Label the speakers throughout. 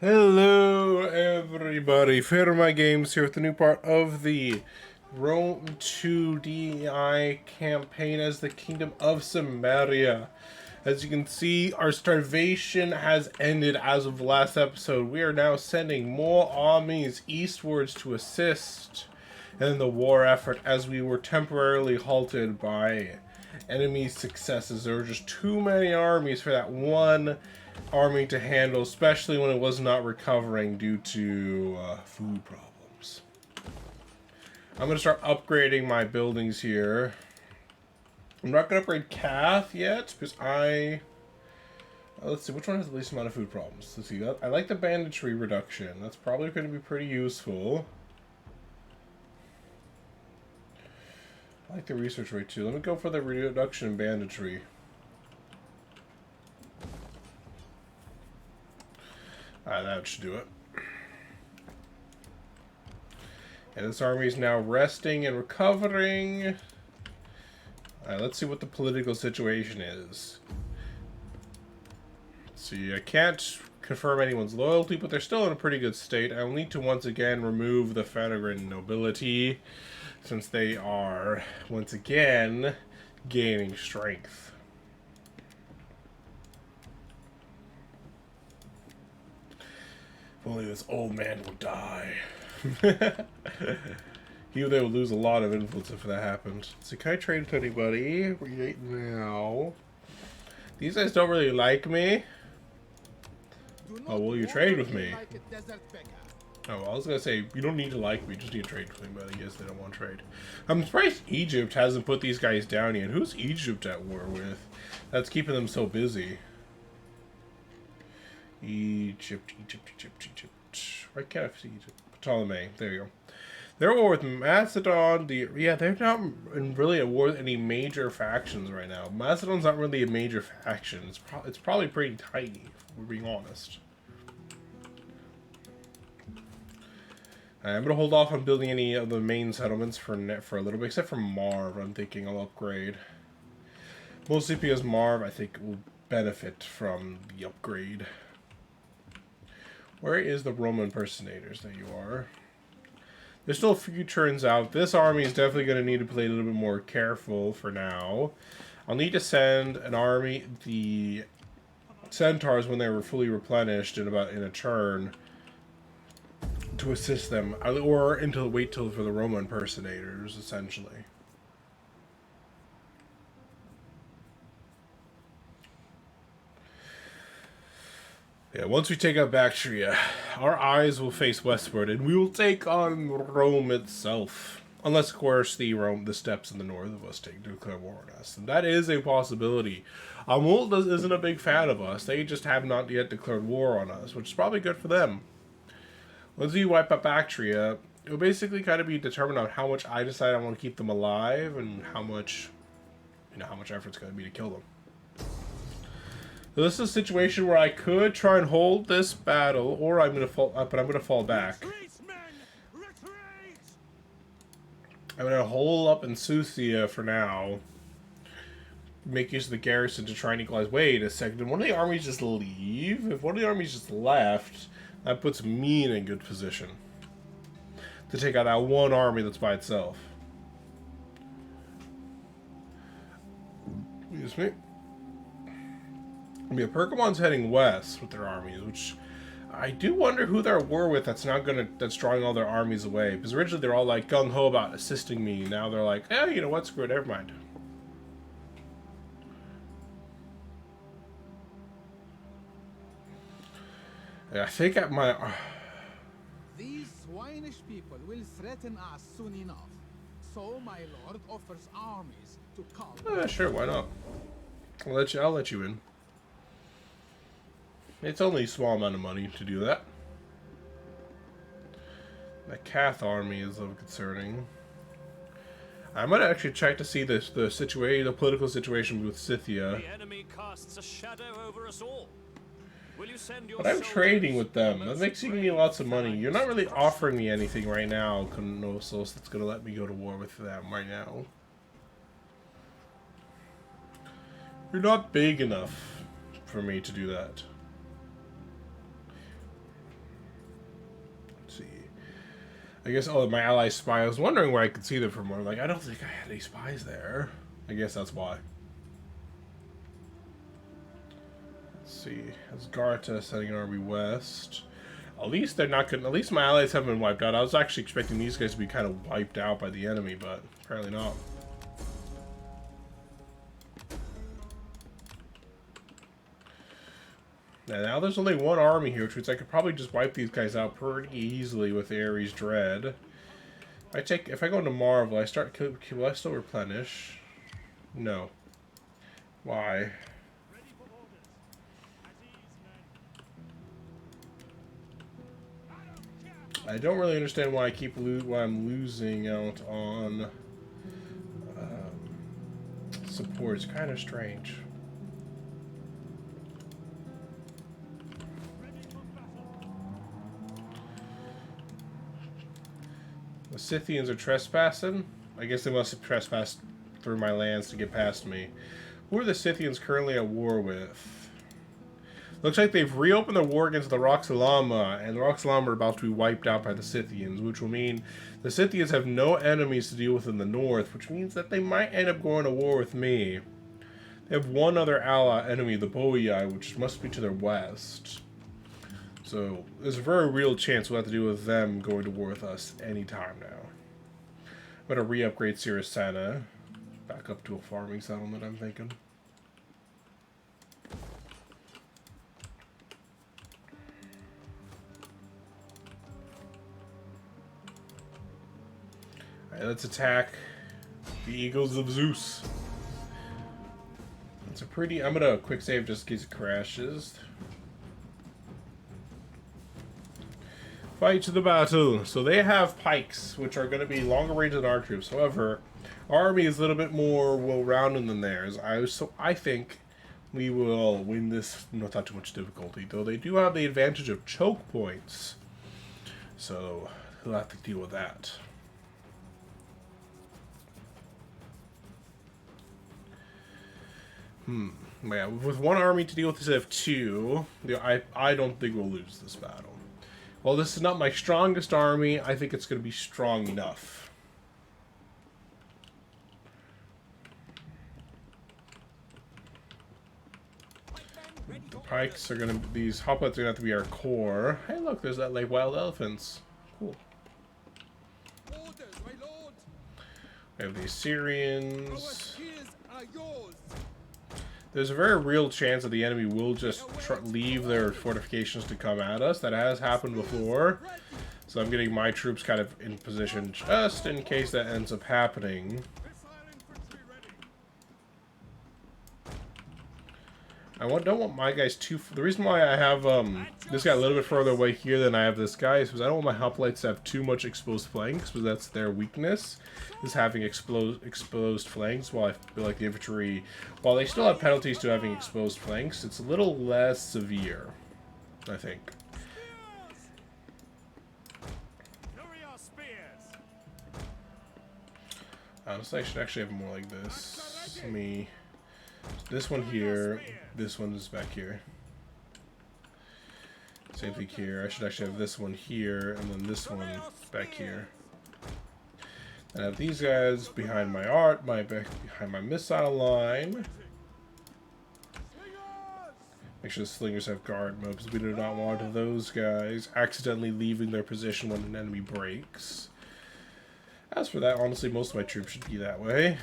Speaker 1: Hello everybody, Fearmy Games here with the new part of the Rome 2 DEI campaign as the Kingdom of Cimmeria. As you can see, our starvation has ended as of the last episode. We are now sending more armies eastwards to assist in the war effort as we were temporarily halted by enemy successes. There were just too many armies for that one army to handle, especially when it was not recovering due to food problems. I'm going to start upgrading my buildings here. I'm not going to upgrade Cath yet because let's see, which one has the least amount of food problems? Let's see, I like the banditry reduction. That's probably going to be pretty useful. I like the research rate too. Let me go for the reduction in banditry. Alright, that should do it. And this army is now resting and recovering. Alright, let's see what the political situation is. Let's see, I can't confirm anyone's loyalty, but they're still in a pretty good state. I will need to once again remove the Fenegrin nobility, since they are, once again, gaining strength. If only this old man would die. They would lose a lot of influence if that happened. So can I trade with anybody right now? These guys don't really like me. Oh, will you trade with me? Oh, I was gonna say, you don't need to like me, just need to trade with me, but I guess they don't want to trade. I'm surprised Egypt hasn't put these guys down yet. Who's Egypt at war with? That's keeping them so busy. Egypt. Why can't I see Egypt? Ptolemy. There you go. They're at war with Macedon. They're not really at war with any major factions right now. Macedon's not really a major faction. It's probably pretty tiny, if we're being honest. I'm gonna hold off on building any of the main settlements for a little bit, except for Marv. I'm thinking I'll upgrade. Mostly because Marv, I think, will benefit from the upgrade. Where is the Roman impersonators that you are? There's still a few turns out. This army is definitely going to need to play a little bit more careful for now. I'll need to send an army, the centaurs, when they were fully replenished in a turn, to assist them, or wait till for the Roman impersonators, essentially. Yeah, once we take out Bactria, our eyes will face westward, and we will take on Rome itself. Unless, of course, the steppes in the north of us declare war on us. And that is a possibility. Amul isn't a big fan of us. They just have not yet declared war on us, which is probably good for them. Once we wipe out Bactria, it will basically kind of be determined on how much I decide I want to keep them alive, and how much effort it's going to be to kill them. So this is a situation where I could try and hold this battle, or I'm going to fall back. I'm going to hold up in Suthia for now. Make use of the garrison to try and equalize. Wait a second, did one of the armies just leave? If one of the armies just left, that puts me in a good position to take out that one army that's by itself. Excuse me. Yeah, Pergamon's heading west with their armies, which I do wonder who they're at war with that's drawing all their armies away. Because originally they're all like gung-ho about assisting me. Now they're like, you know what, screw it, never mind. Yeah, I think at my...
Speaker 2: These swinish people will threaten us soon enough. So my lord offers armies to come.
Speaker 1: Sure, why not? I'll let you in. It's only a small amount of money to do that. The Cath army is concerning. I might actually check to see the political situation with Scythia.
Speaker 3: The enemy casts a shadow over us all. Will you send your
Speaker 1: But I'm trading with them. That makes me lots of money. You're not really offering me anything right now, Konosos, that's going to let me go to war with them right now. You're not big enough for me to do that. Let's see. I guess, oh, my ally spy. I was wondering where I could see them from. Like, I don't think I had any spies there. I guess that's why. Let's see. Asgarta sending an army west. At least they're not good. At least my allies haven't been wiped out. I was actually expecting these guys to be kind of wiped out by the enemy, but apparently not. And now there's only one army here, which means I could probably just wipe these guys out pretty easily with Ares Dread. If I go into Marvel, will I still replenish? No. Why? I don't really understand why I'm losing out on support. It's kind of strange. The Scythians are trespassing. I guess they must have trespassed through my lands to get past me. Who are the Scythians currently at war with? Looks like they've reopened their war against the Roxalama, and the Roxalama are about to be wiped out by the Scythians, which will mean the Scythians have no enemies to deal with in the north, which means that they might end up going to war with me. They have one other enemy, the Boii, which must be to their west. So there's a very real chance we'll have to deal with them going to war with us anytime now. I'm going to re-upgrade Sirasana back up to a farming settlement, I'm thinking. Alright, let's attack the Eagles of Zeus. It's a pretty... I'm going to quick save just in case it crashes. Fight to the battle. So they have pikes, which are going to be longer range than our troops. However, our army is a little bit more well-rounded than theirs. So I think we will win this without too much difficulty. Though they do have the advantage of choke points. So we'll have to deal with that. Yeah, with one army to deal with instead of two, I don't think we'll lose this battle. Well, this is not my strongest army. I think it's going to be strong enough. The pikes are going to... These hoplites are going to have to be our core. Hey, look, there's that, like, wild elephants. Cool. We have the Assyrians. There's a very real chance that the enemy will just leave their fortifications to come at us. That has happened before. So I'm getting my troops kind of in position just in case that ends up happening. Don't want my guys too... The reason why I have this guy a little bit further away here than I have this guy is because I don't want my hoplites to have too much exposed flanks, because that's their weakness, is having exposed flanks, while I feel like the infantry, while they still have penalties to having exposed flanks, it's a little less severe, I think. Honestly, I should actually have more like this. This one here, this one is back here. Same thing here. I should actually have this one here, and then this one back here. And I have these guys behind my behind my missile line. Make sure the slingers have guard mode, because we do not want those guys accidentally leaving their position when an enemy breaks. As for that, honestly, most of my troops should be that way.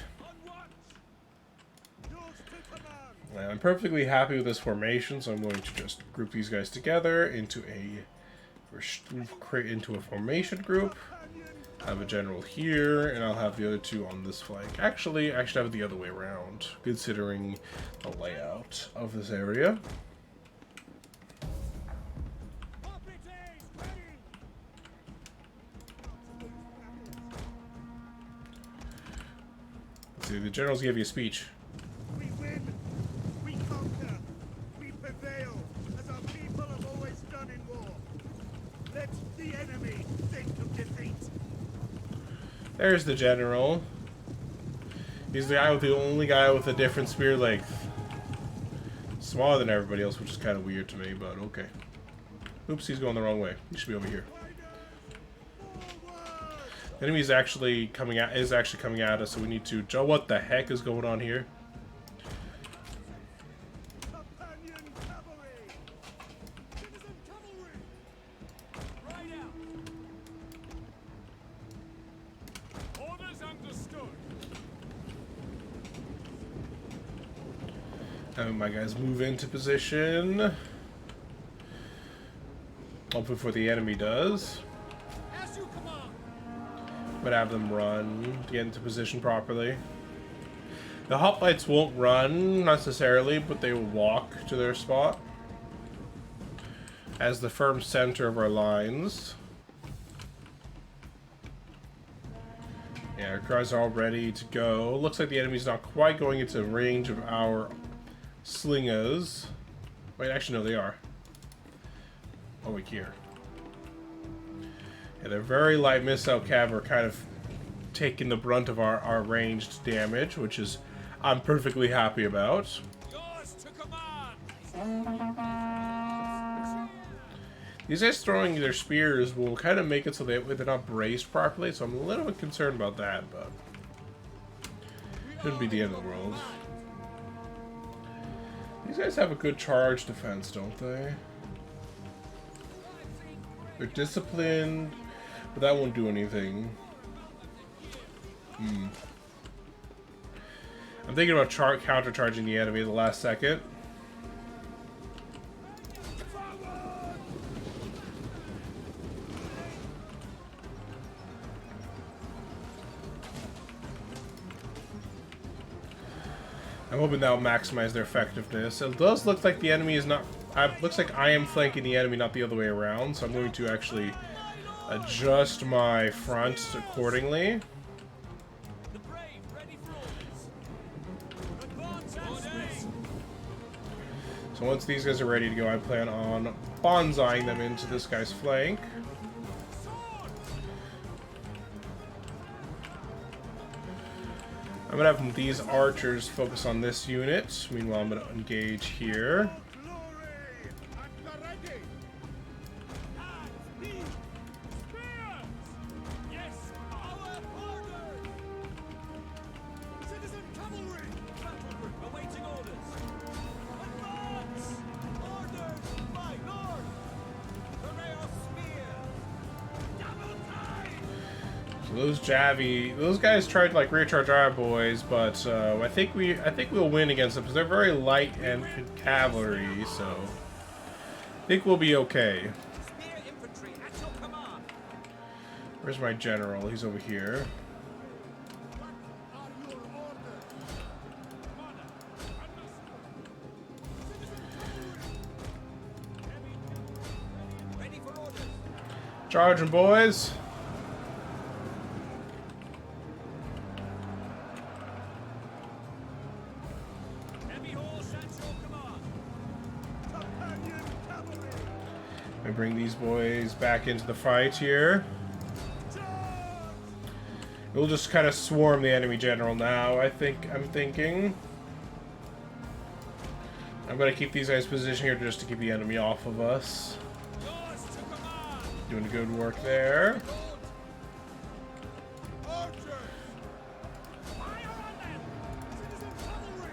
Speaker 1: And I'm perfectly happy with this formation, so I'm going to just group these guys together into a formation group. I have a general here, and I'll have the other two on this flank. Actually, I should have it the other way around, considering the layout of this area. Let's see, the generals give you a speech.
Speaker 4: We win, we conquer, we prevail, as our people have always done in war. Let the enemy think of defeat.
Speaker 1: There's the general. He's the only guy with a different spear length. Smaller than everybody else, which is kind of weird to me, but okay. Oops, he's going the wrong way. He should be over here. Enemy's actually coming at us, so we need to. Joe, what the heck is going on here?
Speaker 4: Companion cavalry! Citizen cavalry!
Speaker 3: Right out. Orders understood.
Speaker 1: Having my guys move into position. Hopefully before the enemy does.
Speaker 3: As you command.
Speaker 1: But have them run to get into position properly. The hoplites won't run necessarily, but they will walk to their spot as the firm center of our lines. Yeah, our guys are all ready to go. Looks like the enemy's not quite going into range of our slingers. Wait, actually no, they are. Oh, wait, here. Yeah, they're very light missile cav are kind of taking the brunt of our ranged damage, which is I'm perfectly happy about.
Speaker 3: Yours to command.
Speaker 1: These guys throwing their spears will kind of make it so they're not braced properly, so I'm a little bit concerned about that, but shouldn't be the end of the world. These guys have a good charge defense, don't they? They're disciplined, but that won't do anything. I'm thinking about countercharging the enemy at the last second. I'm hoping that will maximize their effectiveness. It does look like the enemy is not... looks like I am flanking the enemy, not the other way around. So I'm going to actually adjust my front accordingly.
Speaker 3: The brave ready for orders. Advance orders.
Speaker 1: So once these guys are ready to go, I plan on bonsaiing them into this guy's flank. I'm gonna have these archers focus on this unit. Meanwhile, I'm gonna engage here.
Speaker 4: Glory! At the ready!
Speaker 3: Yes, our orders.
Speaker 4: Citizen cavalry!
Speaker 3: Battle group awaiting orders. Advance. Orders, my lord. Hooray our spears. Double time.
Speaker 1: So those guys tried to like recharge our boys, but I think we'll win against them because they're very light and cavalry. So I think we'll be okay.
Speaker 3: Spear infantry at your command.
Speaker 1: Where's my general? He's over here.
Speaker 4: What are your orders?
Speaker 3: Ready for orders.
Speaker 1: Charging, boys!
Speaker 3: Heavy horse at your command.
Speaker 4: Companion cavalry!
Speaker 1: I bring these boys back into the fight here. We'll just kind of swarm the enemy general now. I'm thinking. I'm gonna keep these guys positioned here just to keep the enemy off of us.
Speaker 3: Yours to command.
Speaker 1: Doing good work there.
Speaker 4: Archers! Fire on them! Citizen cavalry!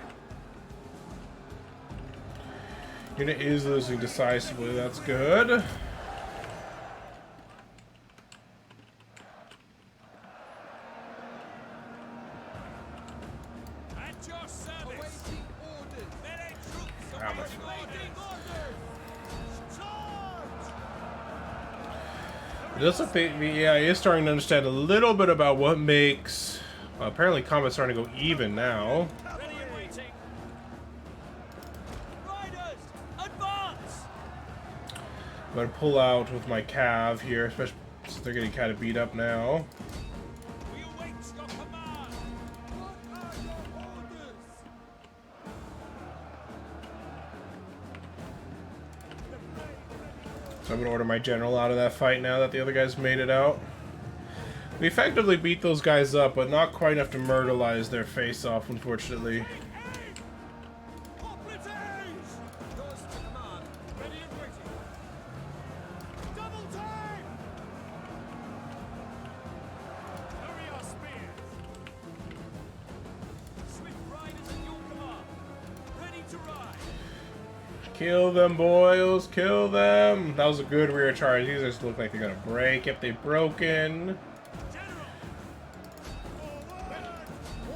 Speaker 1: Unit is losing decisively. That's good.
Speaker 3: At your service.
Speaker 4: Awaiting orders!
Speaker 3: Melee troops
Speaker 1: Ah, my
Speaker 3: awaiting orders.
Speaker 4: Charge!
Speaker 1: It does look the AI is starting to understand a little bit about what makes. Apparently, combat's starting to go even now.
Speaker 3: Ready and waiting. Riders, advance.
Speaker 1: I'm gonna pull out with my cav here, especially since they're getting kind of beat up now.
Speaker 3: We await your command.
Speaker 4: What are your orders?
Speaker 1: So I'm gonna order my general out of that fight now that the other guys made it out. We effectively beat those guys up, but not quite enough to murderize their face off, unfortunately.
Speaker 3: Yours to command. Ready and waiting.
Speaker 4: Double time!
Speaker 1: Kill them, boys. Kill them. That was a good rear charge. These just look like they're gonna break. Yep, they've broken.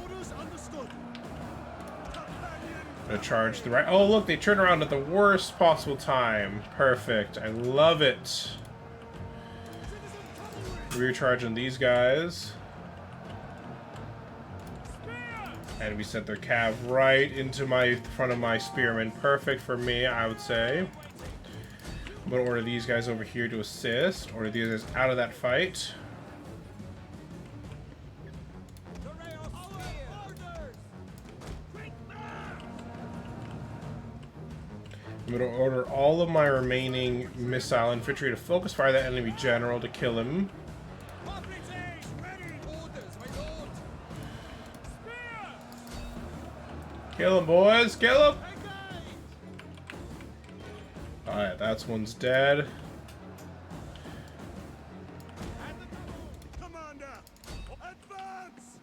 Speaker 4: Orders understood.
Speaker 1: Gonna charge the right. Oh, look, they turn around at the worst possible time. Perfect. I love it. Rear charging these guys. And we sent their cav right into my front of my spearmen. Perfect for me, I would say. I'm gonna order these guys over here to assist. Order these guys out of that fight. I'm gonna order all of my remaining missile infantry to focus fire that enemy general to kill him. Kill him, boys! Kill him! Alright, that's one's dead.
Speaker 4: Commander, advance!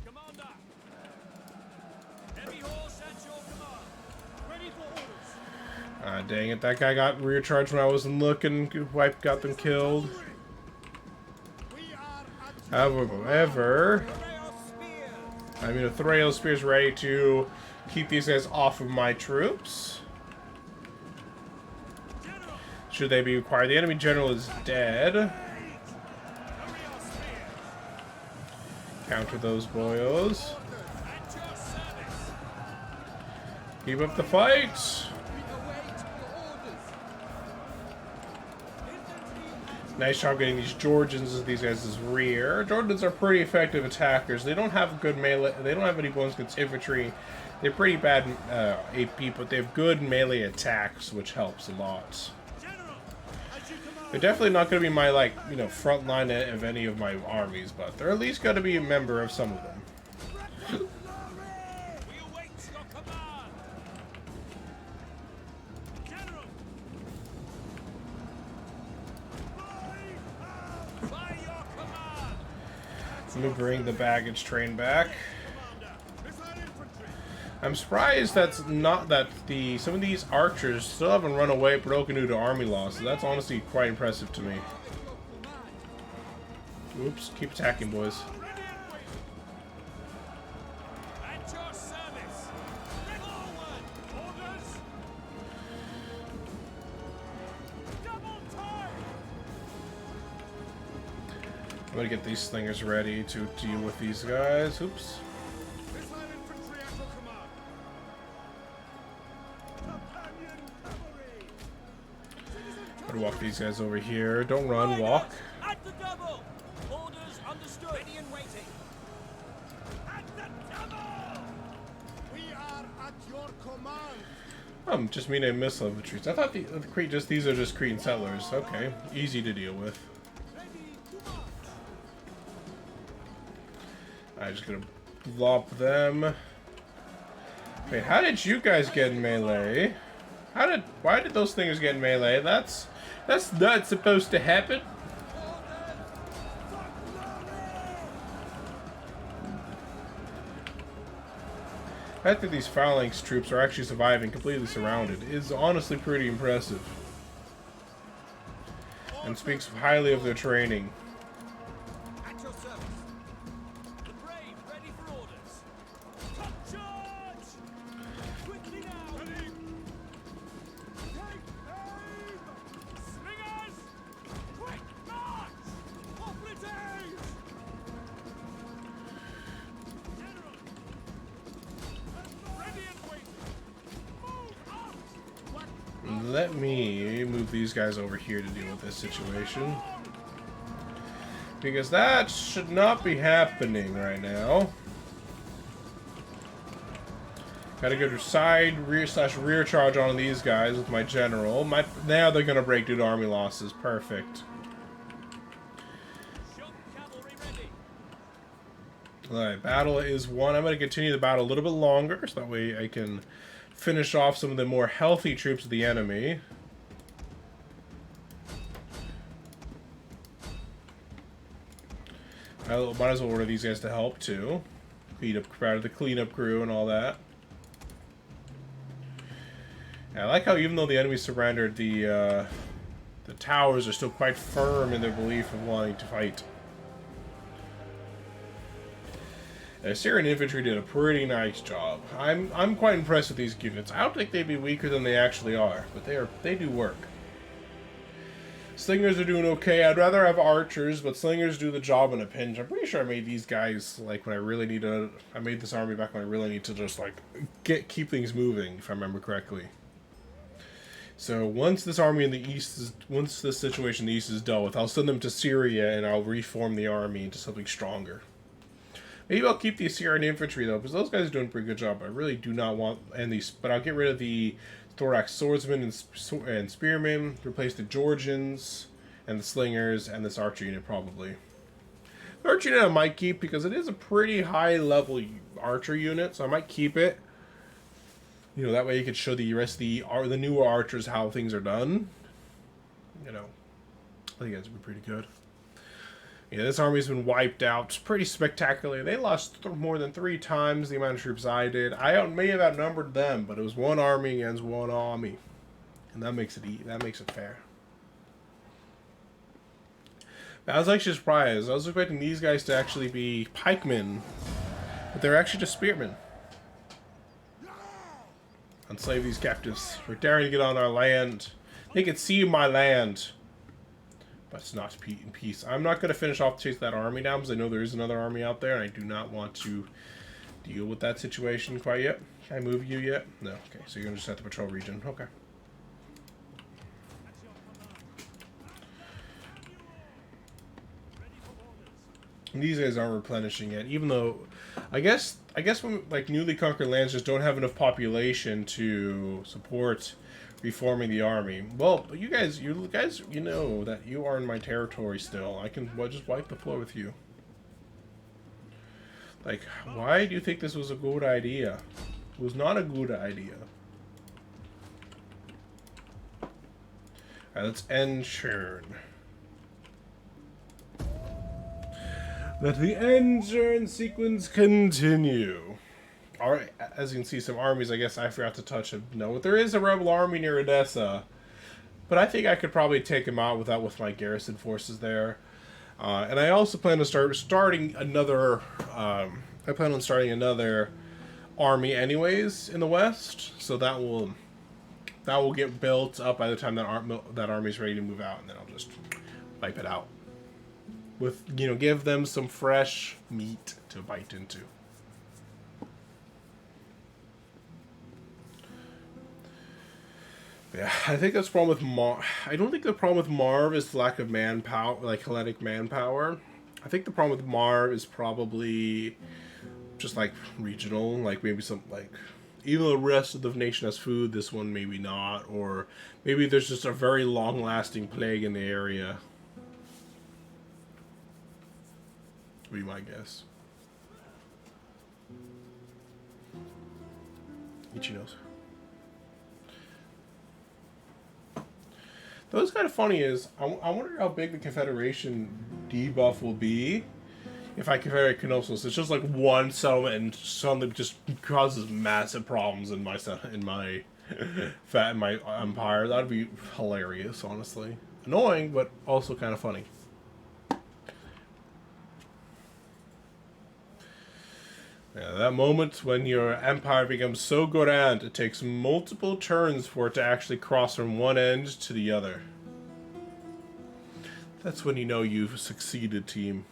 Speaker 3: Commander! Heavy horse at your command. Ready for orders.
Speaker 1: Ah, dang it. That guy got rear charged when I wasn't looking. Wipe got them killed. However, I mean, a Thrail Spear is ready to keep these guys off of my troops. Should they be required? The enemy general is dead. Counter those boyos. Keep up the fight. Nice job getting these Georgians as these guys' rear. Georgians are pretty effective attackers. They don't have good melee. They don't have any bones against infantry. They're pretty bad AP, but they have good melee attacks, which helps a lot. They're definitely not going to be my, like, you know, front line of any of my armies, but they're at least going to be a member of some of them. Let me bring the baggage train back. I'm surprised that's not that some of these archers still haven't run away broken due to army loss. So that's honestly quite impressive to me. Oops, keep attacking, boys. I'm gonna get these slingers ready to deal with these guys. Oops. I'm gonna walk these guys over here. Don't run, walk.
Speaker 3: At the double! Orders understood. Ready and waiting.
Speaker 4: At the double! We are at your command.
Speaker 1: Just mean missile infantry. I thought these are just Cretan settlers. Okay, easy to deal with. I'm just gonna lop them. Wait, how did you guys get in melee? Why did those things get in melee? That's not supposed to happen. The fact that these phalanx troops are actually surviving completely surrounded is honestly pretty impressive. And speaks highly of their training.
Speaker 3: At your service. The brave ready for orders. Top charge! Quickly now! Ready! Take aim! Slingers! Quick march! Operatives! General! Ready and waiting! Move up! What?
Speaker 1: Let me move these guys over here to deal with this situation. Because that should not be happening right now. Gotta go to side rear charge on these guys with my general. Now they're gonna break due to army losses. Perfect.
Speaker 3: Shock cavalry ready.
Speaker 1: Alright, battle is won. I'm gonna continue the battle a little bit longer, so that way I can finish off some of the more healthy troops of the enemy. I might as well order these guys to help too. Clean up, part of the cleanup crew and all that. I like how even though the enemy surrendered, the towers are still quite firm in their belief of wanting to fight. Syrian infantry did a pretty nice job. I'm quite impressed with these units. I don't think they'd be weaker than they actually are, but they do work. Slingers are doing okay. I'd rather have archers, but slingers do the job in a pinch. I'm pretty sure I made these guys like when I really need to. I made this army back when I really need to just like keep things moving, if I remember correctly. So once this army in the east is, once this situation in the east is dealt with, I'll send them to Syria and I'll reform the army into something stronger. Maybe I'll keep the Assyrian infantry though, because those guys are doing a pretty good job. I really do not want these, but I'll get rid of the thorax swordsmen and spearmen, replace the Georgians and the slingers and this archer unit probably. The archer unit I might keep because it is a pretty high level archer unit, so I might keep it. You know, that way you could show the rest of the newer archers how things are done. You know, I think that's been pretty good. Yeah, this army's been wiped out pretty spectacularly. They lost more than 3 times the amount of troops I did. I may have outnumbered them, but it was one army against one army, and that makes it fair. I was actually surprised. I was expecting these guys to actually be pikemen, but they're actually just spearmen. Enslave these captives. We're daring to get on our land. They can see my land. But it's not in peace. I'm not going to finish off chasing that army down because I know there is another army out there and I do not want to deal with that situation quite yet. Can I move you yet? No. Okay, so you're going to just have to patrol region. Okay. And these guys aren't replenishing yet, even though I guess when like newly conquered lands just don't have enough population to support reforming the army. Well, you guys, you know that you are in my territory still. I can just wipe the floor with you. Like, why do you think this was a good idea? It was not a good idea. Alright, let's end churn. Let the end churn sequence continue. Alright, as you can see, some armies, I guess I forgot to touch them. No, there is a rebel army near Edessa, but I think I could probably take him out with my garrison forces there. And I also plan to starting another. I plan on starting another army, anyways, in the west. So that will get built up by the time that army's ready to move out, and then I'll just wipe it out. With give them some fresh meat to bite into. Yeah, I think that's the problem with Marv. I don't think the problem with Marv is the lack of manpower, like Hellenic manpower. I think the problem with Marv is probably just like regional, like maybe some like even the rest of the nation has food, this one maybe not, or maybe there's just a very long-lasting plague in the area. Would be my guess. Ichi knows. What's kind of funny is, I wonder how big the Confederation debuff will be if I confederate Knossos. It's just like one settlement and suddenly just causes massive problems in my empire. That'd be hilarious, honestly. Annoying, but also kind of funny. Yeah, that moment when your empire becomes so grand, it takes multiple turns for it to actually cross from one end to the other. That's when you know you've succeeded, team.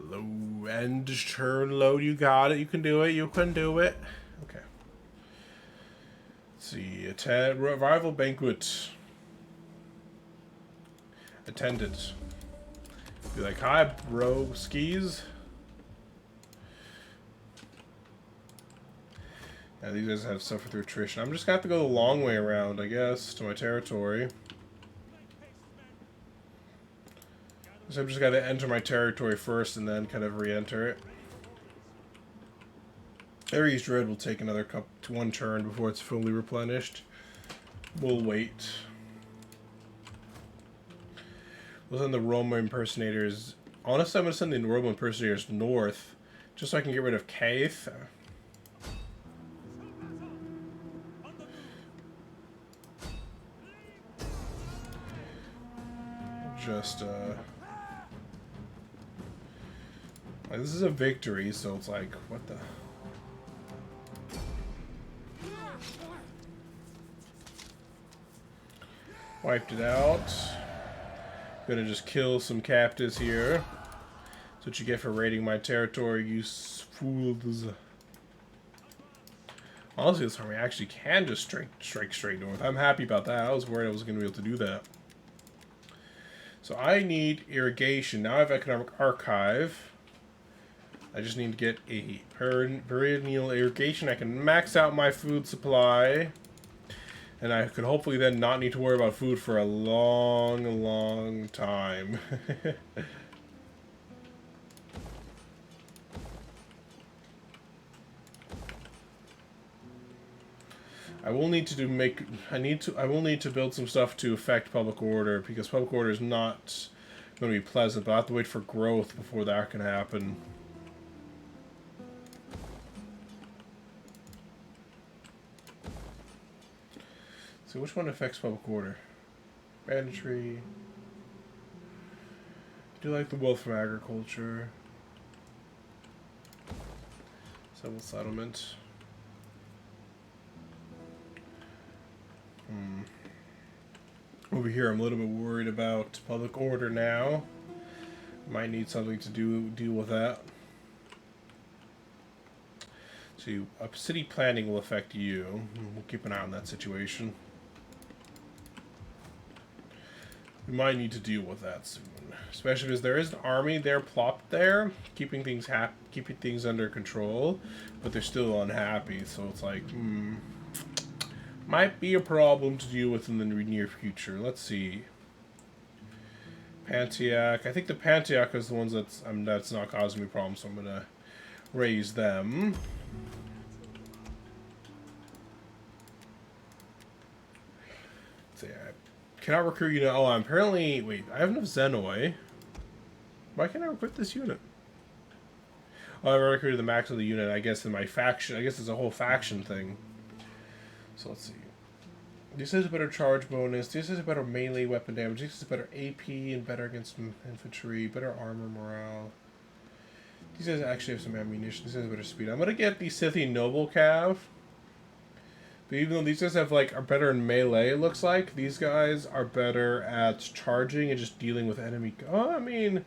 Speaker 1: Low end turn load, you got it, you can do it, you can do it. Okay. See, revival banquet. Attended. Be like, hi, bro, skis. Yeah, these guys have suffered through attrition. I'm just gonna have to go the long way around, I guess, to my territory. So I'm just gotta enter my territory first and then kind of re-enter it. Ares Dread will take one turn before it's fully replenished. We'll wait. We'll send the Roma impersonators. Honestly, I'm gonna send the Roma impersonators north, just so I can get rid of Kaith. Just like, this is a victory, so it's like, what the. Wiped it out. Gonna just kill some captives here. That's what you get for raiding my territory, you fools. Honestly, this army actually can just strike straight north. I'm happy about that. I was worried I was gonna be able to do that. So I need irrigation. Now I have economic archive. I just need to get a perennial irrigation. I can max out my food supply. And I could hopefully then not need to worry about food for a long, long time. I will need to build some stuff to affect public order, because public order is not going to be pleasant, but I have to wait for growth before that can happen. So which one affects public order? Banditry. I do like the wealth from agriculture. Civil settlement. Over here, I'm a little bit worried about public order now. Might need something to deal with that. So, city planning will affect you. We'll keep an eye on that situation. We might need to deal with that soon, especially because there is an army there plopped there, keeping things under control, but they're still unhappy. So it's like, might be a problem to deal with in the near future. Let's see. Pantiac. I think the Pantiac is the ones that's not causing me problems, so I'm gonna raise them. Let's see. I cannot recruit you now. Oh, I'm apparently. Wait, I have enough Zenoi. Why can't I recruit this unit? Oh, I recruited the max of the unit. I guess in my faction. I guess it's a whole faction thing. So let's see. This is a better charge bonus. This is a better melee weapon damage. This is better AP and better against infantry. Better armor morale. These guys actually have some ammunition. This has better speed. I'm gonna get the Scythian Noble Cav. But even though these guys are better in melee, it looks like these guys are better at charging and just dealing with enemy. Oh, I mean,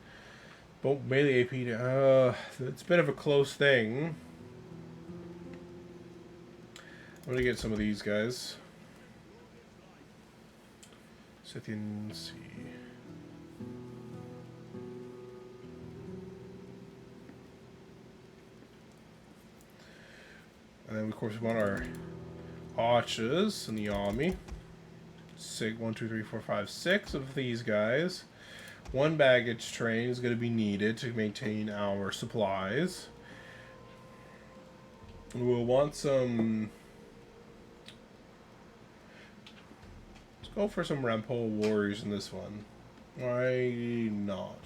Speaker 1: both melee AP. It's a bit of a close thing. I'm gonna get some of these guys. Scythian Sea. And then of course we want our archers in the army. 1, 2, 3, 4, 5, 6 of these guys. 1 baggage train is going to be needed to maintain our supplies. We'll want some. Let's go for some Rampole warriors in this one. Why not?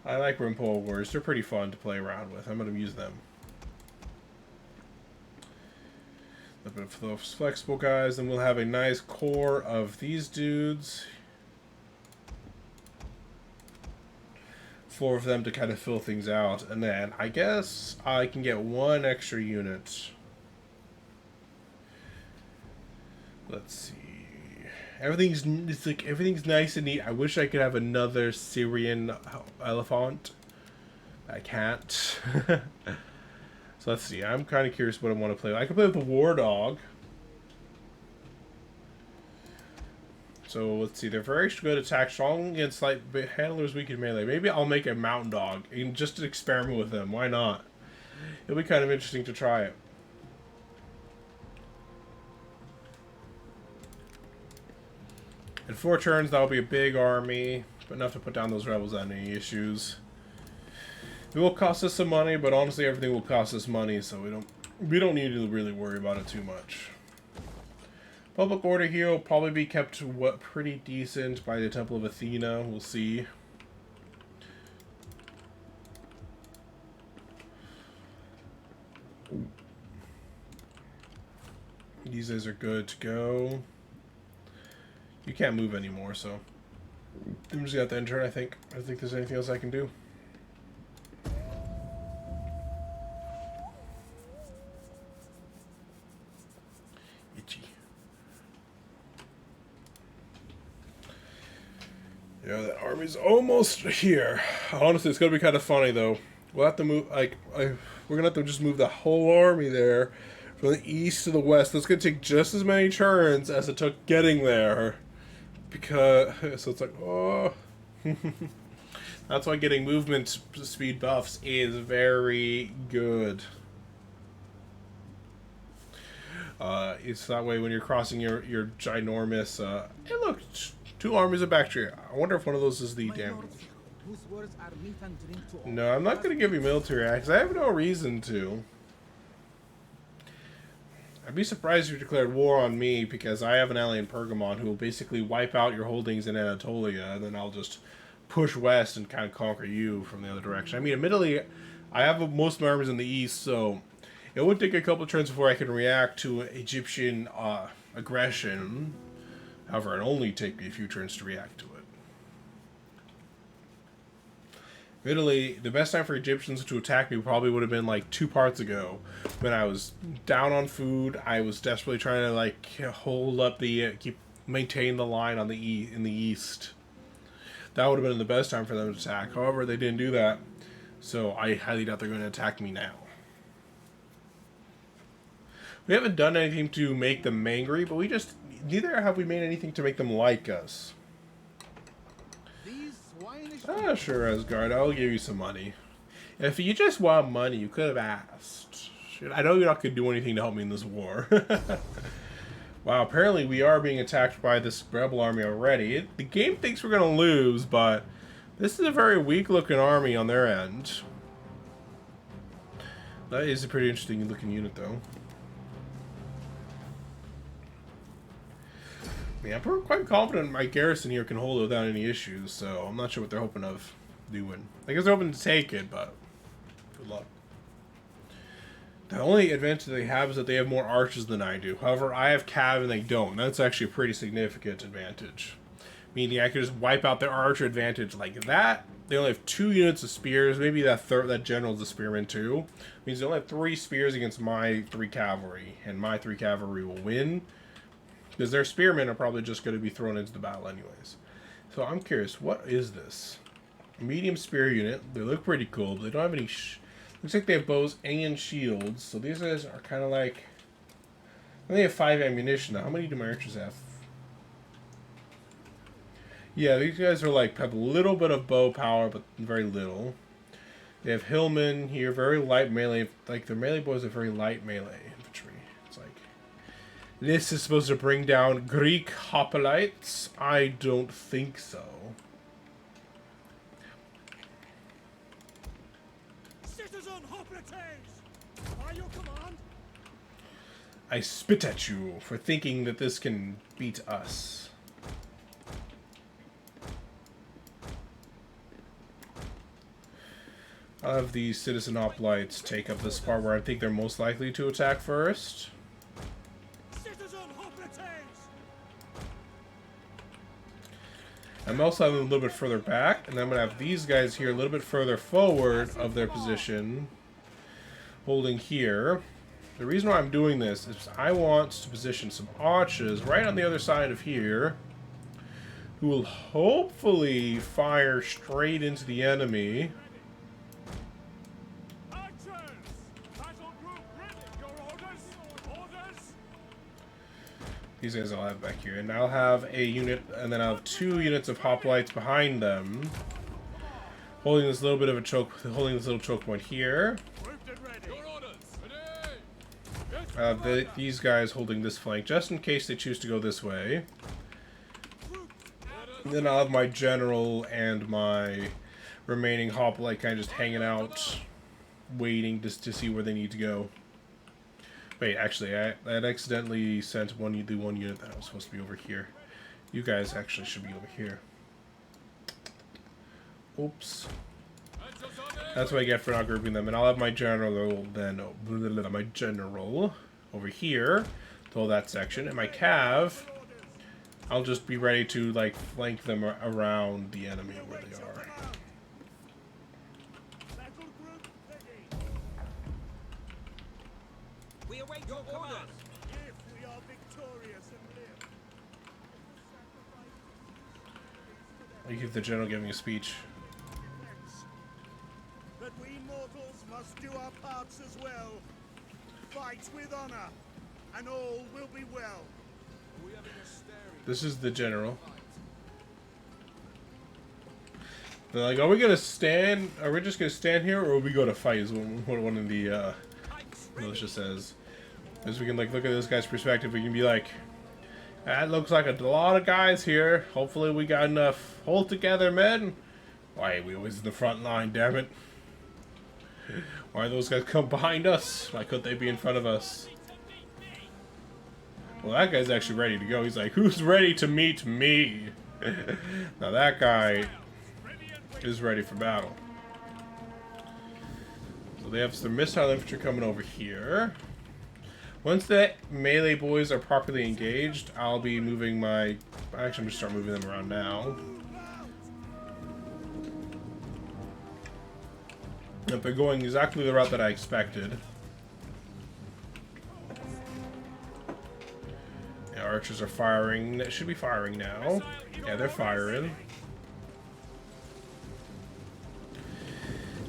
Speaker 1: I like Rampole warriors. They're pretty fun to play around with. I'm going to use them. A bit of those flexible guys, and we'll have a nice core of these dudes. 4 of them to kind of fill things out, and then I guess I can get 1 extra unit. Let's see. Everything's nice and neat. I wish I could have another Syrian elephant. I can't. So let's see. I'm kind of curious what I want to play. I can play with the War Dog. So let's see. They're very good attack, strong against light handlers, weak in melee. Maybe I'll make a Mountain Dog and just to experiment with them. Why not? It'll be kind of interesting to try it. In 4 turns, that'll be a big army, but enough to put down those rebels without any issues. It will cost us some money, but honestly, everything will cost us money, so we don't need to really worry about it too much. Public order here will probably be kept pretty decent by the Temple of Athena. We'll see. These guys are good to go. You can't move anymore, so I'm just got the end turn. I think there's anything else I can do. Itchy. Yeah, that army's almost here. Honestly, it's gonna be kind of funny though. We'll have to move. We're gonna have to just move the whole army there from the east to the west. That's gonna take just as many turns as it took getting there. Because so it's like, oh. That's why getting movement speed buffs is very good. It's that way when you're crossing your ginormous. Hey, look, 2 armies of bacteria. I wonder if one of those is the damage. No, I'm not going to give you military acts. I have no reason to. I'd be surprised if you declared war on me, because I have an ally in Pergamon who will basically wipe out your holdings in Anatolia, and then I'll just push west and kind of conquer you from the other direction. I mean, admittedly, I have most of my armies in the east, so it would take a couple of turns before I can react to Egyptian aggression. However, it'd only take me a few turns to react to it. Admittedly, the best time for Egyptians to attack me probably would have been like 2 parts ago, when I was down on food. I was desperately trying to like hold up the maintain the line on in the east. That would have been the best time for them to attack. However, they didn't do that, so I highly doubt they're going to attack me now. We haven't done anything to make them angry, but neither have we made anything to make them like us. Ah, sure, Asgard, I'll give you some money. If you just want money, you could have asked. Shit, I know you're not going to do anything to help me in this war. Wow, apparently we are being attacked by this rebel army already. The game thinks we're going to lose, but this is a very weak-looking army on their end. That is a pretty interesting-looking unit, though. Yeah, I'm quite confident my garrison here can hold it without any issues, so I'm not sure what they're hoping of doing. I guess they're hoping to take it, but good luck. The only advantage they have is that they have more archers than I do. However, I have cav and they don't. That's actually a pretty significant advantage. Meaning I could just wipe out their archer advantage like that. They only have 2 units of spears. Maybe that general's a spearman too. Means they only have 3 spears against my 3 cavalry. And my 3 cavalry will win. Because their spearmen are probably just going to be thrown into the battle anyways. So I'm curious, what is this? A medium spear unit. They look pretty cool, but they don't have any... Looks like they have bows and shields. So these guys are kind of like... They have 5 ammunition now. How many do my archers have? Yeah, these guys are like, have a little bit of bow power, but very little. They have hillmen here, very light melee. Like, their melee bows are very light melee infantry. It's like... This is supposed to bring down Greek hoplites? I don't think so.
Speaker 4: Citizen hoplites! By your command?
Speaker 1: I spit at you for thinking that this can beat us. I'll have the citizen hoplites take up this part where I think they're most likely to attack first. I'm also having a little bit further back, and I'm going to have these guys here a little bit further forward of their position, holding here. The reason why I'm doing this is I want to position some archers right on the other side of here, who will hopefully fire straight into the enemy. These guys I'll have back here, and I'll have a unit, and then I'll have 2 units of hoplites behind them, holding this little bit of a choke, holding this little choke point here. These guys holding this flank, just in case they choose to go this way. And then I'll have my general and my remaining hoplite kind of just hanging out, waiting just to see where they need to go. Wait, actually, I accidentally sent the one unit that was supposed to be over here. You guys actually should be over here. Oops. That's what I get for not grouping them. And I'll have my general then, my general over here to hold that section. And my cav, I'll just be ready to, like, flank them around the enemy where they are.
Speaker 3: We await your command.
Speaker 4: If we are victorious and live.
Speaker 1: I keep the general giving a speech.
Speaker 4: But we mortals must do our parts as well. Fight with honor, and all will be well.
Speaker 1: This is the general. They're like, are we gonna stand? Are we just gonna stand here, or are we gonna fight? Is what one of the militia says. As we can like look at this guy's perspective, we can be like, that looks like a lot of guys here. Hopefully, we got enough. Hold together, men. Why are we always in the front line? Damn it! Why are those guys come behind us? Why couldn't they be in front of us? Well, that guy's actually ready to go. He's like, who's ready to meet me? Now that guy is ready for battle. So they have some missile infantry coming over here. Once the melee boys are properly engaged, I'll be moving my... Actually, I'm going to start moving them around now. If they're going exactly the route that I expected. Archers are firing. They should be firing now. Yeah, they're firing.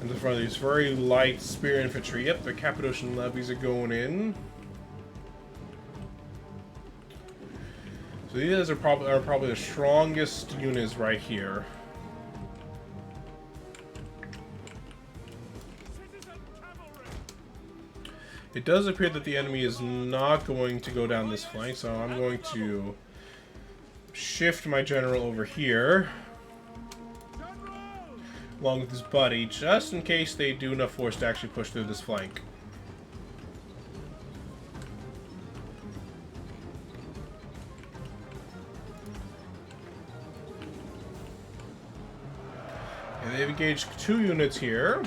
Speaker 1: In the front of these very light spear infantry. Yep, their Cappadocian levies are going in. So these are probably the strongest units right here. It does appear that the enemy is not going to go down this flank, so I'm going to shift my general over here, along with his buddy, just in case they do enough force to actually push through this flank. And they've engaged 2 units here.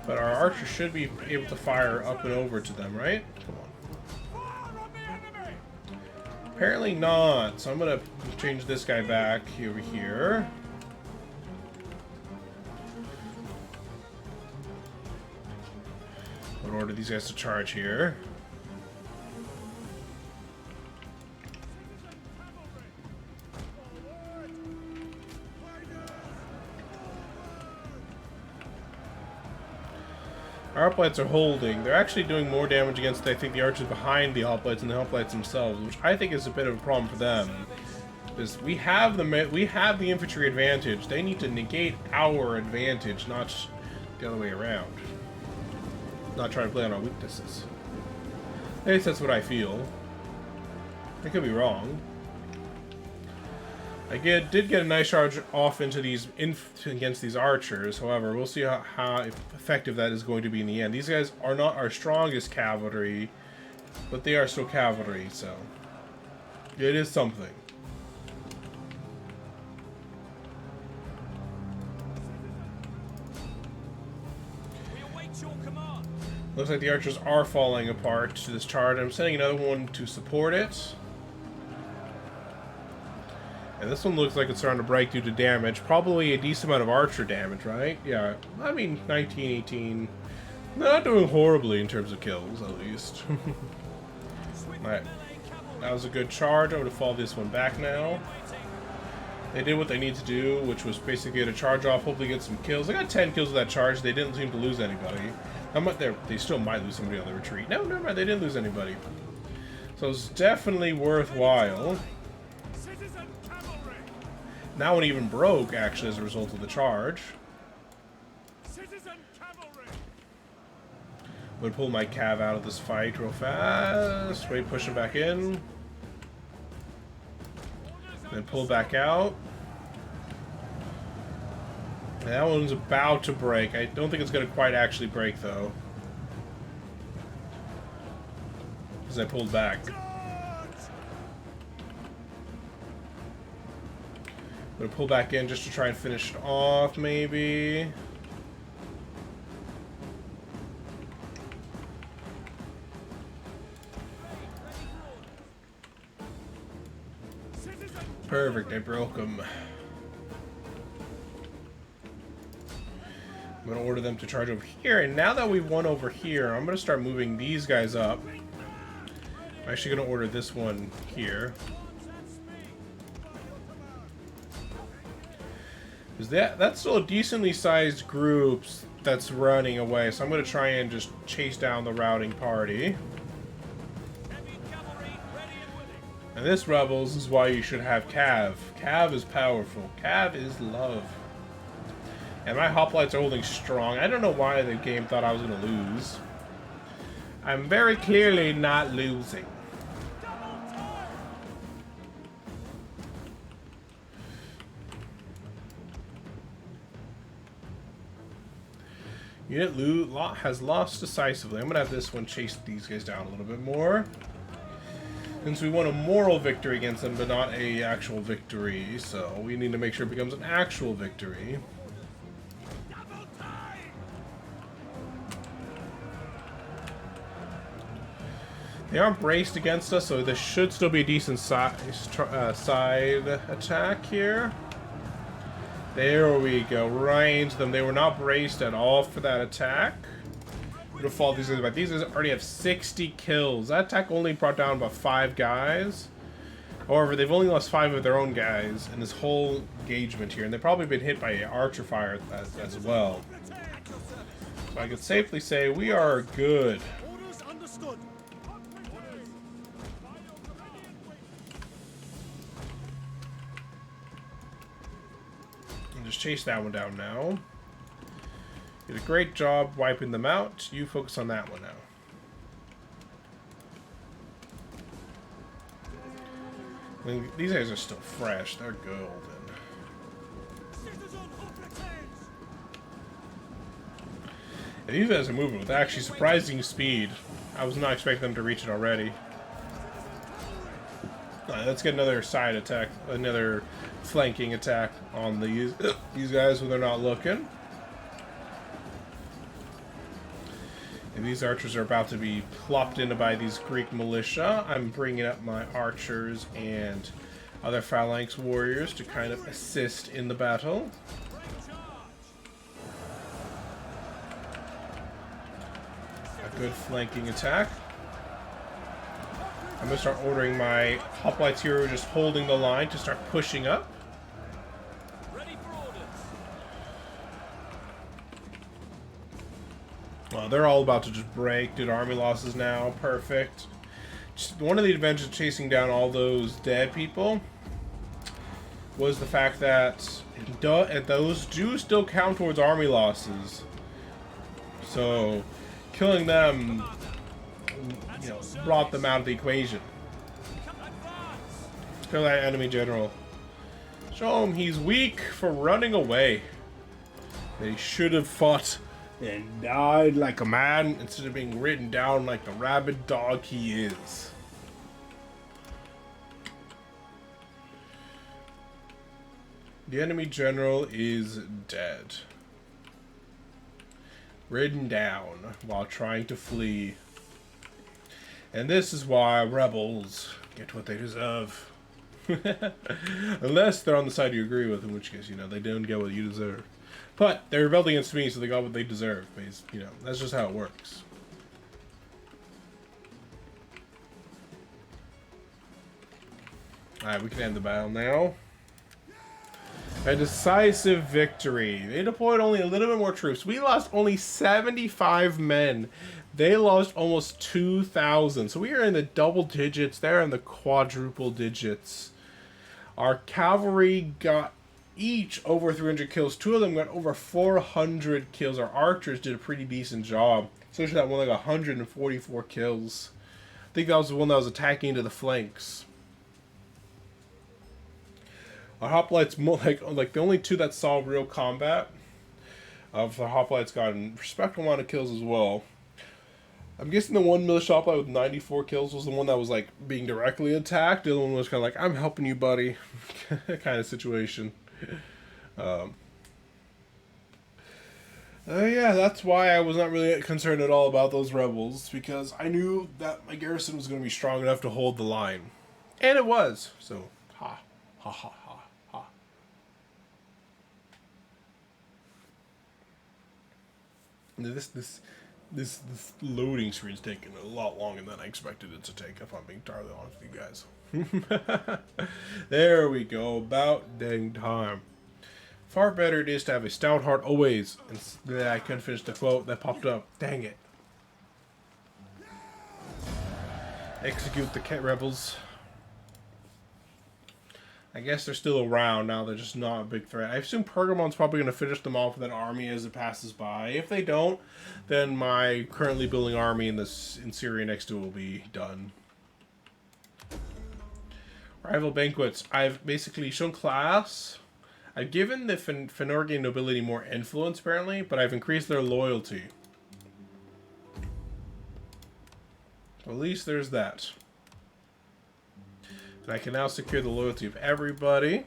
Speaker 1: But our archer should be able to fire up and over to them, right? Come on. Apparently not. So I'm going to change this guy back over here. I'm going to order these guys to charge here. Our hoplites are holding. They're actually doing more damage against, I think, the archers behind the hoplites and the hoplites themselves, which I think is a bit of a problem for them. Because we have the infantry advantage. They need to negate our advantage, not the other way around. Not try to play on our weaknesses. At least that's what I feel. I could be wrong. I did get a nice charge off into these against these archers. However, we'll see how effective that is going to be in the end. These guys are not our strongest cavalry, but they are still cavalry, so it is something.
Speaker 3: We await your command.
Speaker 1: Looks like the archers are falling apart to this charge. I'm sending another one to support it. And this one looks like it's starting to break due to damage. Probably a decent amount of archer damage, right? Yeah, I mean, 19, 18. They're not doing horribly in terms of kills, at least. Alright. That was a good charge. I'm going to fall this one back now. They did what they need to do, which was basically get a charge off, hopefully get some kills. They got 10 kills with that charge. They didn't seem to lose anybody. They still might lose somebody on the retreat. No, never mind. They didn't lose anybody. So it's definitely worthwhile. That one even broke, actually, as a result of the charge. I'm gonna pull my cav out of this fight real fast. Wait, push him back in. Then pull back out. And that one's about to break. I don't think it's gonna quite actually break, though. as I pulled back. I'm gonna pull back in just to try and finish it off, maybe. Perfect, I broke them. I'm gonna order them to charge over here, and now that we've won over here, I'm gonna start moving these guys up. I'm actually gonna order this one here. Because that's still a decently sized group that's running away, so I'm gonna try and just chase down the routing party. And this, Rebels, is why you should have Cav. Cav is powerful. Cav is love. And my hoplites are holding strong. I don't know why the game thought I was going to lose. I'm very clearly not losing. Unit has lost decisively. I'm going to have this one chase these guys down a little bit more. Since we won a moral victory against them, but not a actual victory, so we need to make sure it becomes an actual victory. They aren't braced against us, so this should still be a decent side attack here. There we go, right into them. They were not braced at all for that attack. I'm gonna follow these guys back. These guys already have 60 kills. That attack only brought down about 5 guys. However, they've only lost 5 of their own guys in this whole engagement here, and they've probably been hit by archer fire as well. So I can safely say we are good.
Speaker 4: Orders understood.
Speaker 1: And just chase that one down now. Did a great job wiping them out. You focus on that one now. I mean, these guys are still fresh. They're golden. And these guys are moving with actually surprising speed. I was not expecting them to reach it already. Alright, let's get another side attack, another flanking attack on these guys when they're not looking. And these archers are about to be plopped into by these Greek militia. I'm bringing up my archers and other phalanx warriors to kind of assist in the battle. A good flanking attack. I'm going to start ordering my hoplites here who are just holding the line to start pushing up. Well, they're all about to just break. Did army losses now. Perfect. Just one of the advantages of chasing down all those dead people was the fact that those do still count towards army losses. So, killing them, you know, brought them out of the equation. Kill that enemy general. Show him he's weak for running away. They should have fought and died like a man instead of being ridden down like the rabid dog he is. The enemy general is dead. Ridden down while trying to flee. And this is why rebels get what they deserve. Unless they're on the side you agree with, in which case, you know, they don't get what you deserve. But they rebelled against me, so they got what they deserve. You know, that's just how it works. Alright, we can end the battle now. A decisive victory. They deployed only a little bit more troops. We lost only 75 men. They lost almost 2,000. So we are in the double digits. They're in the quadruple digits. Our cavalry got each over 300 kills. 2 of them got over 400 kills. Our archers did a pretty decent job. Especially that one that got 144 kills. I think that was the one that was attacking into the flanks. Our hoplites, like the only 2 that saw real combat. The hoplites got a respectable amount of kills as well. I'm guessing the one militia hoplite with 94 kills was the one that was like being directly attacked. The other one was kind of like, I'm helping you, buddy, kind of situation. Yeah, that's why I was not really concerned at all about those rebels, because I knew that my garrison was going to be strong enough to hold the line. And it was. So, ha, ha, ha, ha, ha. This loading screen is taking a lot longer than I expected it to take, if I'm being entirely honest with you guys. There we go, about dang time. Far better it is to have a stout heart always. And yeah, I couldn't finish the quote that popped up. Dang it. Execute the cat rebels. I guess they're still around now. They're just not a big threat. I assume Pergamon's probably going to finish them off with an army as it passes by. If they don't, then my currently building army in Syria next to it will be done. Rival banquets. I've basically shown class. I've given the Fenorgian nobility more influence, apparently, but I've increased their loyalty. So at least there's that. And I can now secure the loyalty of everybody.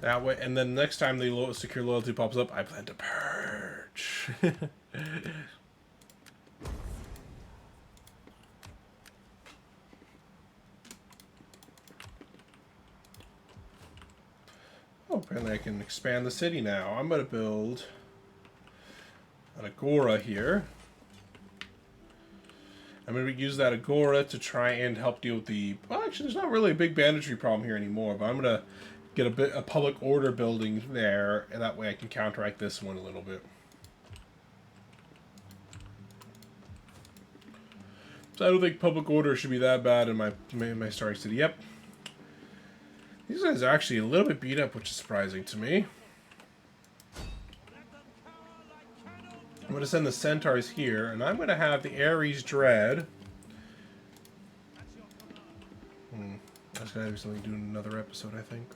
Speaker 1: That way, and then next time the secure loyalty pops up, I plan to purge. Oh, apparently I can expand the city now. I'm going to build an agora here. I'm going to use that agora to try and help deal with the... Well, actually, there's not really a big banditry problem here anymore, but I'm going to get a public order building there, and that way I can counteract this one a little bit. So I don't think public order should be that bad in my starting city. Yep. These guys are actually a little bit beat up, which is surprising to me. I'm going to send the centaurs here, and I'm going to have the Ares Dread. That's going to be something to do in another episode, I think.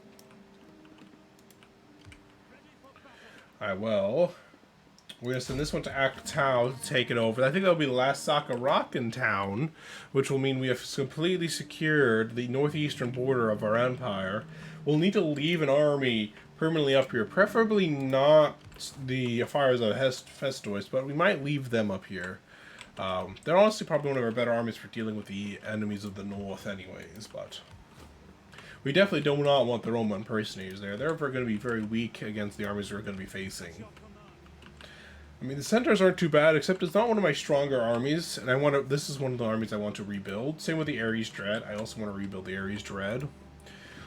Speaker 1: Alright, well, we're going to send this one to Aktau to take it over. I think that'll be the last Sakarakan town, which will mean we have completely secured the northeastern border of our empire. We'll need to leave an army permanently up here, preferably not the fires of Festois, but we might leave them up here. They're honestly probably one of our better armies for dealing with the enemies of the north anyways, but we definitely do not want the Roman impersonators there. They're going to be very weak against the armies we're going to be facing. I mean, the centaurs aren't too bad, except it's not one of my stronger armies, and I want to. This is one of the armies I want to rebuild. Same with the Ares Dread. I also want to rebuild the Ares Dread.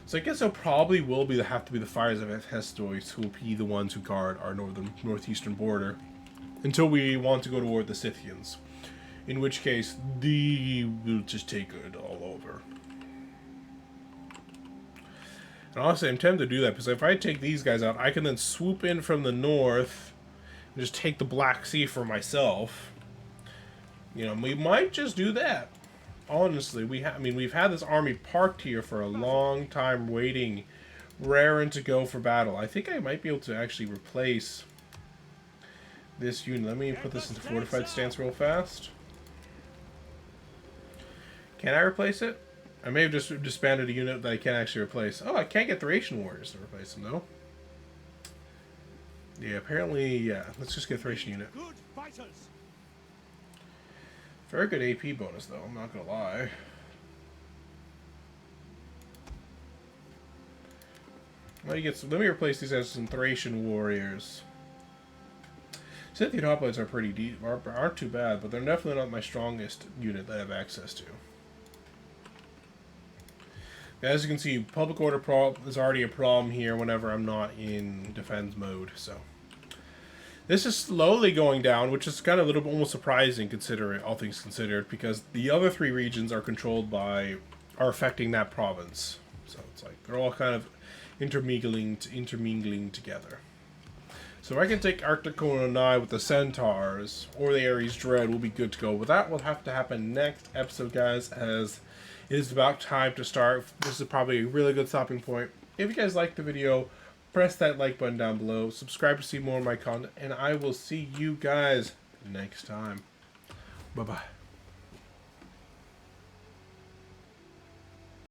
Speaker 1: So I guess it probably will have to be the fires of Hephaestus who will be the ones who guard our northeastern border until we want to go toward the Scythians. In which case, we'll just take it all over. And honestly, I'm tempted to do that because if I take these guys out, I can then swoop in from the north and just take the Black Sea for myself. You know, we might just do that. Honestly, we've had this army parked here for a long time, waiting, raring to go for battle. I think I might be able to actually replace this unit. Let me put this into fortified stance real fast. Can I replace it? I may have just disbanded a unit that I can't actually replace. Oh, I can't get Thracian warriors to replace them, though. Yeah, apparently, yeah. Let's just get a Thracian unit.
Speaker 4: Good fighters.
Speaker 1: Very good AP bonus, though. I'm not gonna lie. Let me replace these as some Thracian warriors. Scythian hoplites are pretty deep, aren't too bad, but they're definitely not my strongest unit that I have access to. As you can see, public order is already a problem here whenever I'm not in defense mode, so. This is slowly going down, which is kind of a little bit almost surprising, considering all things considered, because the other three regions are affecting that province. So it's like they're all kind of intermingling together. So if I can take Arcticon with the Centaurs or the Ares Dread, we'll be good to go. But that will have to happen next episode, guys, as it is about time to start. This is probably a really good stopping point. If you guys liked the video, press that like button down below, subscribe to see more of my content, and I will see you guys next time. Bye-bye.